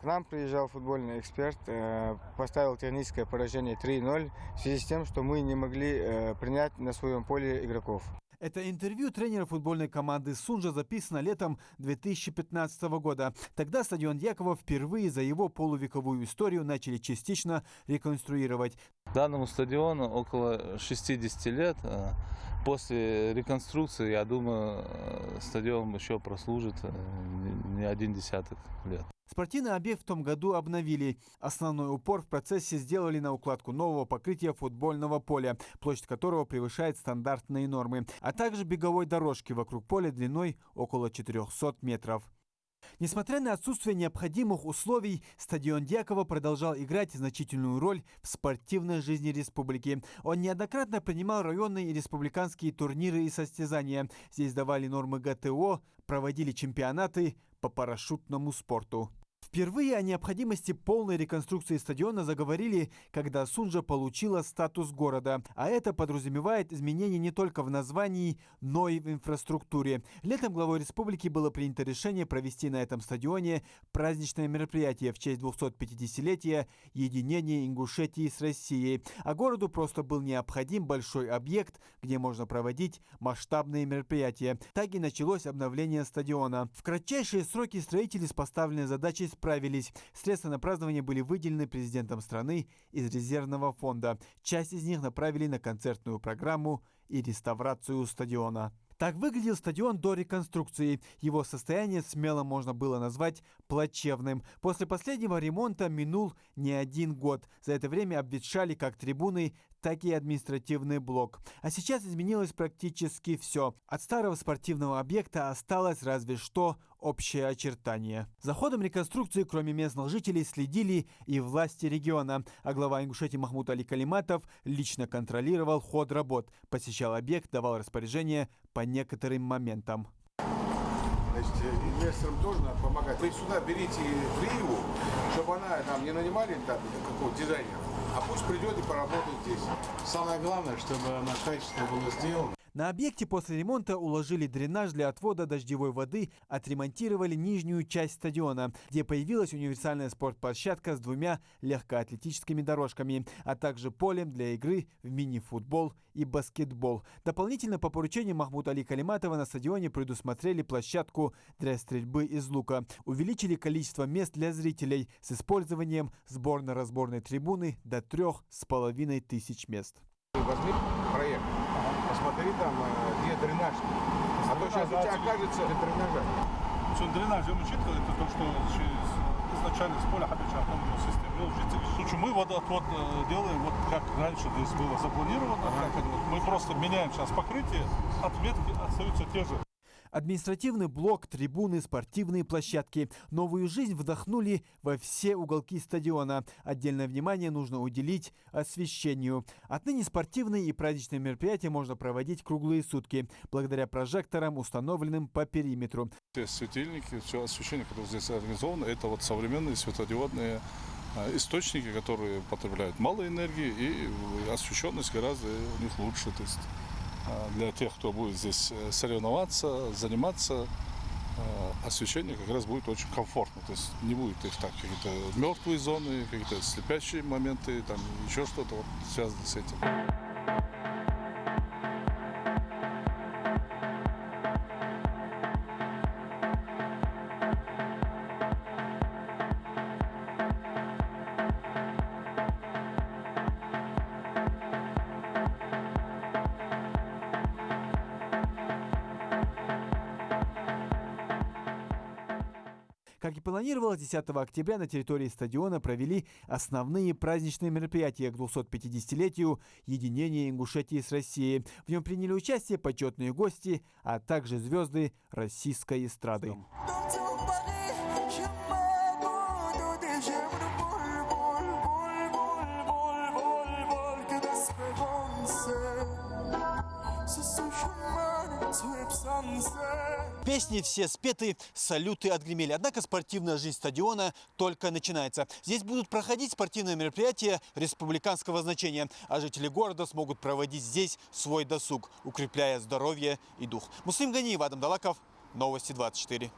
К нам приезжал футбольный эксперт, поставил техническое поражение 3-0 в связи с тем, что мы не могли принять на своем поле игроков. Это интервью тренера футбольной команды «Сунжа» записано летом 2015 года. Тогда стадион Дьяково впервые за его полувековую историю начали частично реконструировать. Данному стадиону около 60 лет. После реконструкции, я думаю, стадион еще прослужит не один десяток лет. Спортивный объект в том году обновили. Основной упор в процессе сделали на укладку нового покрытия футбольного поля, площадь которого превышает стандартные нормы, а также беговой дорожки вокруг поля длиной около 400 метров. Несмотря на отсутствие необходимых условий, стадион Дьяково продолжал играть значительную роль в спортивной жизни республики. Он неоднократно принимал районные и республиканские турниры и состязания. Здесь давали нормы ГТО, проводили чемпионаты по парашютному спорту. Впервые о необходимости полной реконструкции стадиона заговорили, когда Сунжа получила статус города. А это подразумевает изменения не только в названии, но и в инфраструктуре. Летом главой республики было принято решение провести на этом стадионе праздничное мероприятие в честь 250-летия единения Ингушетии с Россией. А городу просто был необходим большой объект, где можно проводить масштабные мероприятия. Так и началось обновление стадиона. В кратчайшие сроки строители с поставленной задачей справились. Средства на празднование были выделены президентом страны из резервного фонда. Часть из них направили на концертную программу и реставрацию стадиона. Так выглядел стадион до реконструкции. Его состояние смело можно было назвать плачевным. После последнего ремонта минул не один год. За это время обветшали как трибуны, так и административный блок. А сейчас изменилось практически все. От старого спортивного объекта осталось разве что общее очертание. За ходом реконструкции, кроме местных жителей, следили и власти региона. А глава Ингушетии Махмуд Али Калиматов лично контролировал ход работ, посещал объект, давал распоряжения по некоторым моментам. Значит, инвесторам тоже надо помогать. Вы сюда берите Криву, чтобы она там не нанимали там какого-то дизайнера, а пусть придет и поработает здесь. Самое главное, чтобы она качественно была сделана. На объекте после ремонта уложили дренаж для отвода дождевой воды, отремонтировали нижнюю часть стадиона, где появилась универсальная спортплощадка с 2 легкоатлетическими дорожками, а также полем для игры в мини-футбол и баскетбол. Дополнительно по поручению Махмуда Али Калиматова на стадионе предусмотрели площадку для стрельбы из лука, увеличили количество мест для зрителей с использованием сборно-разборной трибуны до 3500 мест. Возьми проект, посмотри там, где дренаж. А то сейчас у тебя окажется для дренажа. Дренаж, это то, что изначально с поля Хабича автомобильной системы. Мы водоотвод делаем, вот как раньше здесь было запланировано. Мы просто меняем сейчас покрытие, отметки остаются те же. Административный блок, трибуны, спортивные площадки. Новую жизнь вдохнули во все уголки стадиона. Отдельное внимание нужно уделить освещению. Отныне спортивные и праздничные мероприятия можно проводить круглые сутки, благодаря прожекторам, установленным по периметру. Все светильники, все освещение, которое здесь организовано, это вот современные светодиодные источники, которые потребляют мало энергии, и освещенность гораздо у них лучше. То есть для тех, кто будет здесь соревноваться, заниматься, освещение как раз будет очень комфортно. То есть не будет их так, какие-то мертвые зоны, какие-то слепящие моменты, там еще что-то вот связано с этим. Как и планировалось, 10 октября на территории стадиона провели основные праздничные мероприятия к 250-летию единения Ингушетии с Россией. В нем приняли участие почетные гости, а также звезды российской эстрады. Песни все спеты, салюты отгремели. Однако спортивная жизнь стадиона только начинается. Здесь будут проходить спортивные мероприятия республиканского значения, а жители города смогут проводить здесь свой досуг, укрепляя здоровье и дух. Муслим Ганиев, Адам Далаков, Новости 24.